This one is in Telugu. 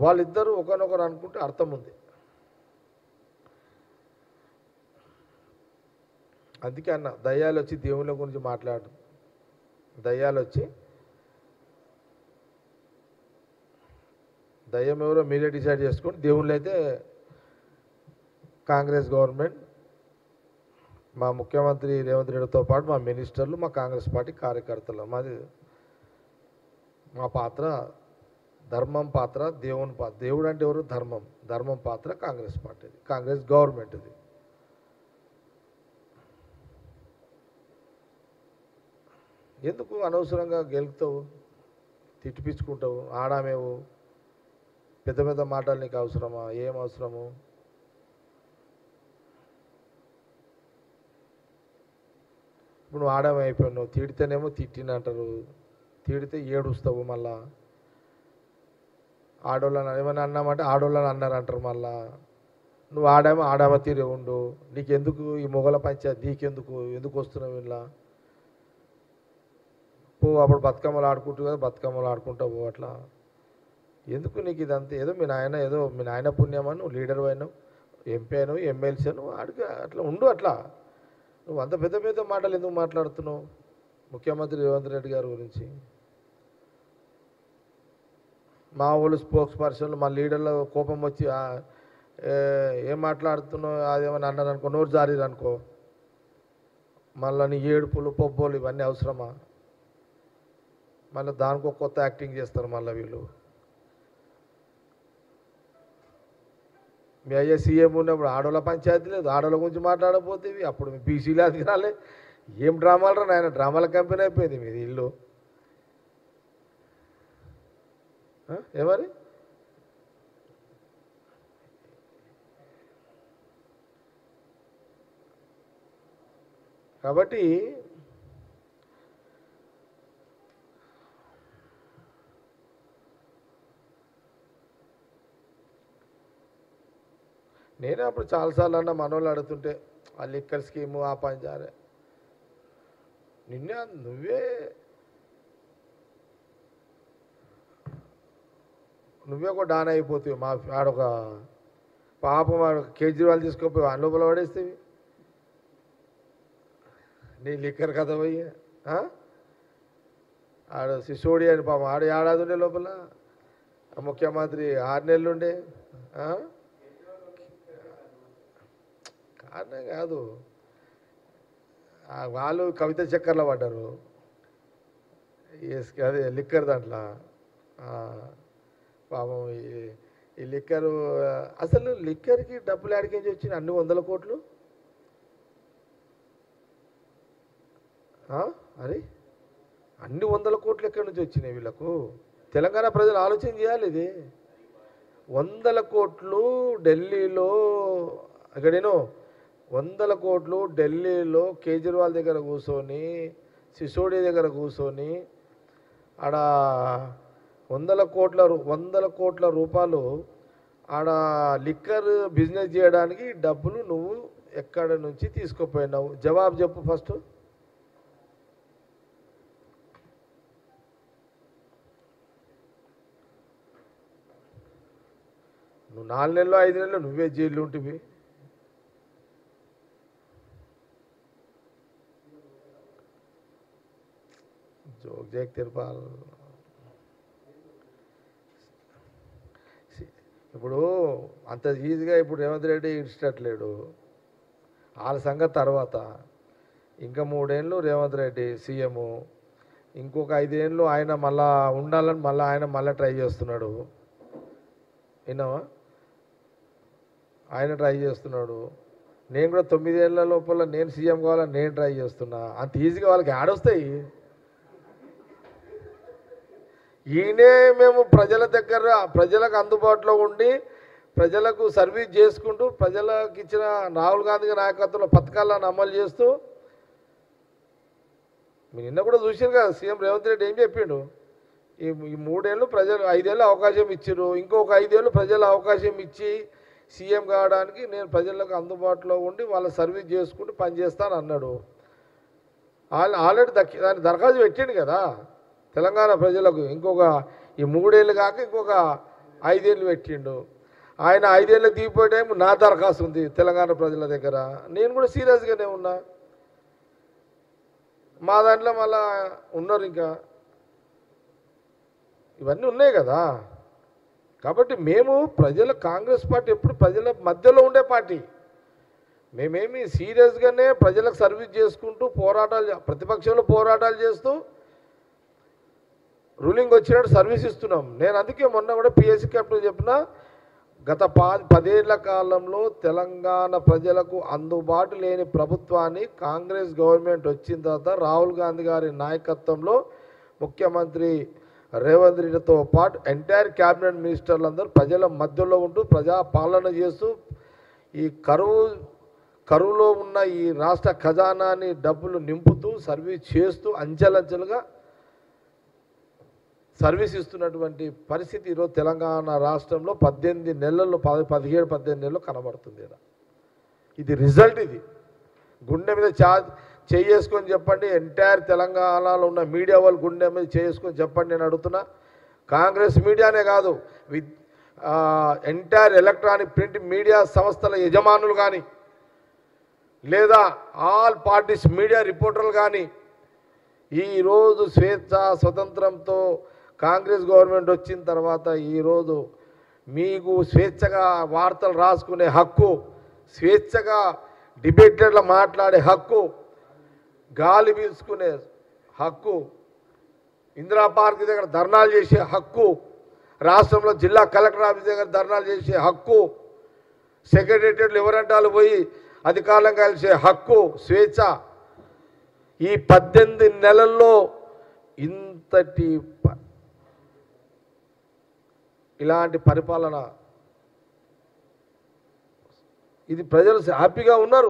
వాళ్ళిద్దరూ ఒకనొకరు అనుకుంటే అర్థం ఉంది. అందుకే అన్న దయ్యాలు వచ్చి దేవుళ్ళ గురించి మాట్లాడు, దయ్యాలు వచ్చి దయ్యం ఎవరో మీరే డిసైడ్ చేసుకొని, దేవుళ్ళు అయితే కాంగ్రెస్ గవర్నమెంట్, మా ముఖ్యమంత్రి రేవంత్ రెడ్డితో పాటు మా మినిస్టర్లు, మా కాంగ్రెస్ పార్టీ కార్యకర్తలు. మాది మా పాత్ర ధర్మం పాత్ర, దేవుని పాత్ర. దేవుడు అంటే ఎవరు? ధర్మం. ధర్మం పాత్ర కాంగ్రెస్ పార్టీది, కాంగ్రెస్ గవర్నమెంట్ది. ఎందుకు అనవసరంగా గెలుపుతావు, తిట్టిపించుకుంటావు, ఆడామేవు? పెద్ద పెద్ద మాటలు నీకు అవసరమా? ఏం అవసరము? ఇప్పుడు నువ్వు ఆడామే అయిపోయావు. నువ్వు తిడితేనేమో తిట్టినంటారు, తిడితే ఏడుస్తావు. మళ్ళా ఆడోళ్ళని ఏమైనా అన్నామంటే ఆడోళ్ళని అన్నారంటారు. మళ్ళా నువ్వు ఆడామ తీరే ఉండు. నీకెందుకు ఈ మొగల పంచాయతీ? నీకెందుకు? ఎందుకు వస్తున్నావు ఇలా? పో, అప్పుడు బతుకమ్మలు ఆడుకుంటూ కదా, బతుకమ్మలు ఆడుకుంటావు. అట్లా ఎందుకు నీకు ఇదంతా? ఏదో మీ నాయన పుణ్యమని నువ్వు లీడర్ అయినావు, ఎంపీ అయినావు, ఎమ్మెల్సీ అయినావు, అడుగు అట్లా ఉండు. అట్లా నువ్వు అంత పెద్ద పెద్ద మాటలు ఎందుకు మాట్లాడుతున్నావు ముఖ్యమంత్రి రేవంత్ రెడ్డి గారి గురించి? మా వాళ్ళు స్పోక్స్ పర్సన్లు, మా లీడర్ల కోపం వచ్చి ఏం మాట్లాడుతున్నావు అదేమని అన్నారు అనుకో, నోరు జారీరు అనుకో, మళ్ళీ నీ ఏడుపులు పొబ్బోలు ఇవన్నీ అవసరమా? మళ్ళీ దానికి ఒక కొత్త యాక్టింగ్ చేస్తారు మళ్ళీ వీళ్ళు. మీ అయ్యే సీఎం ఉన్నప్పుడు ఆడోళ్ళ పంచాయతీ లేదు, ఆడోళ్ళ గురించి మాట్లాడకపోతే అప్పుడు మీ బీసీలు అది రాలే. ఏం డ్రామాలు రా నాయన, డ్రామాల కంపెనీ అయిపోయింది మీది ఇల్లు. ఏమని కాబట్టి నేనే అప్పుడు చాలాసార్లు అన్న మనోళ్ళు అడుగుతుంటే ఆ లిక్కర్ స్కీము ఆ పని జారే, నువ్వే ఒక డాన్ అయిపోతావు. మా ఆడొక పాపం కేజ్రీవాల్ తీసుకుపోయి ఆ లోపల పడేస్తేవి నీ లిక్కర్ కదా పోయి. ఆడ సిసోడి అని పాపం ఆడ ఏడాది ఉండే లోపల, ముఖ్యమంత్రి 6 నెలలు ఉండే. కారణం కాదు, వాళ్ళు కవిత చక్కర్లో పడ్డారు. అదే లిక్కర్ దాంట్లో పాపం. ఈ లిక్కరు, అసలు లిక్కర్కి డబ్బులు ఆడికించి వచ్చిన అన్ని 100 కోట్లు. అరే అన్ని 100 కోట్లు ఎక్కడి నుంచి వచ్చినాయి వీళ్ళకు? తెలంగాణ ప్రజలు ఆలోచన చేయాలి. ఇది 100 కోట్లు ఢిల్లీలో, అక్కడేనో 100 కోట్లు ఢిల్లీలో కేజ్రీవాల్ దగ్గర కూర్చొని, సిసోడి దగ్గర కూర్చొని, ఆడ 100 కోట్ల రూపాయలు ఆడ లిక్కర్ బిజినెస్ చేయడానికి డబ్బులు నువ్వు ఎక్కడ నుంచి తీసుకుపోయినావు? జవాబు చెప్పు ఫస్ట్. నువ్వు 4 నెలలు 5 నెలలు నువ్వే జైల్లో ఉంటివి. Joke Jake Tirupal. ఇప్పుడు అంత ఈజీగా ఇప్పుడు రేవంత్ రెడ్డి ఇష్టట్లేడు. వాళ్ళ సంగతి తర్వాత. ఇంకా 3 ఏళ్ళు రేవంత్ రెడ్డి సీఎం, ఇంకొక 5 ఏళ్ళు ఆయన మళ్ళా ఉండాలని ఆయన ట్రై చేస్తున్నాడు. విన్నావా? ఆయన ట్రై చేస్తున్నాడు. నేను కూడా 9 ఏళ్ళ లోపల నేను సీఎం కావాలని నేను ట్రై చేస్తున్నా. అంత ఈజీగా వాళ్ళకి ఆడొస్తాయి. ఈయనే మేము ప్రజల దగ్గర, ప్రజలకు అందుబాటులో ఉండి, ప్రజలకు సర్వీస్ చేసుకుంటూ, ప్రజలకు ఇచ్చిన రాహుల్ గాంధీ నాయకత్వంలో పథకాలను అమలు చేస్తూ, మీరు నిన్న కూడా చూసారు కదా సీఎం రేవంత్ రెడ్డి ఏం చెప్పిండు? ఈ 3 ఏళ్ళు ప్రజలు 5 ఏళ్ళు అవకాశం ఇచ్చారు, ఇంకొక 5 ఏళ్ళు ప్రజలు అవకాశం ఇచ్చి సీఎం కావడానికి నేను ప్రజలకు అందుబాటులో ఉండి వాళ్ళ సర్వీస్ చేసుకుంటూ పనిచేస్తాను అన్నాడు. ఆల్రెడీ దాన్ని దరఖాస్తు పెట్టిండు కదా తెలంగాణ ప్రజలకు. ఇంకొక ఈ 3 ఏళ్ళు కాక ఇంకొక 5 ఏళ్ళు పెట్టిండు. ఆయన 5 ఏళ్ళు దిగిపోయే టైం నా దరఖాస్తు ఉంది తెలంగాణ ప్రజల దగ్గర. నేను కూడా సీరియస్గానే ఉన్నా. మా దాంట్లో మళ్ళా ఉన్నారు ఇంకా ఇవన్నీ ఉన్నాయి కదా. కాబట్టి మేము కాంగ్రెస్ పార్టీ ఎప్పుడు ప్రజల మధ్యలో ఉండే పార్టీ. మేమేమి సీరియస్గానే ప్రజలకు సర్వీస్ చేసుకుంటూ ప్రతిపక్షంలో పోరాటాలు చేస్తూ రూలింగ్ వచ్చినట్టు సర్వీస్ ఇస్తున్నాం. నేను అందుకే మొన్న కూడా పిఎస్సి క్యాప్టెన్ చెప్పిన, గత 10 ఏళ్ల కాలంలో తెలంగాణ ప్రజలకు అందుబాటు లేని ప్రభుత్వాన్ని కాంగ్రెస్ గవర్నమెంట్ వచ్చిన తర్వాత రాహుల్ గాంధీ గారి నాయకత్వంలో ముఖ్యమంత్రి రేవంత్ రెడ్డితో పాటు ఎంటైర్ క్యాబినెట్ మినిస్టర్లందరూ ప్రజల మధ్యలో ఉంటూ ప్రజా పాలన చేస్తూ ఈ కరువులో ఉన్న ఈ రాష్ట్ర ఖజానాని డబ్బులు నింపుతూ సర్వీస్ చేస్తూ అంచెలంచెలుగా సర్వీస్ ఇస్తున్నటువంటి పరిస్థితి ఈరోజు తెలంగాణ రాష్ట్రంలో 17 నెలల్లో 17-18 నెలల్లో కనబడుతుంది. ఇది రిజల్ట్. ఇది గుండె మీద చేసుకొని చెప్పండి. ఎంటైర్ తెలంగాణలో ఉన్న మీడియా వాళ్ళు గుండె మీద చేసుకొని చెప్పండి. నేను అడుగుతున్నా, కాంగ్రెస్ మీడియానే కాదు, ఎంటైర్ ఎలక్ట్రానిక్ ప్రింట్ మీడియా సంస్థల యజమానులు కానీ లేదా ఆల్ పార్టీస్ మీడియా రిపోర్టర్లు కానీ ఈరోజు స్వతంత్రంతో కాంగ్రెస్ గవర్నమెంట్ వచ్చిన తర్వాత ఈరోజు మీకు స్వేచ్ఛగా వార్తలు రాసుకునే హక్కు, స్వేచ్ఛగా డిబేటర్లు మాట్లాడే హక్కు, గాలి పీల్చుకునే హక్కు, ఇందిరా పార్క్ దగ్గర ధర్నాలు చేసే హక్కు, రాష్ట్రంలో జిల్లా కలెక్టర్ ఆఫీస్ దగ్గర ధర్నాలు చేసే హక్కు, సెక్రటేరియట్లు ఎవరంటాలు పోయి అధికారులను కలిసే హక్కు, స్వేచ్ఛ ఈ 18 నెలల్లో ఇలాంటి పరిపాలన, ఇది ప్రజలు హ్యాపీగా ఉన్నారు.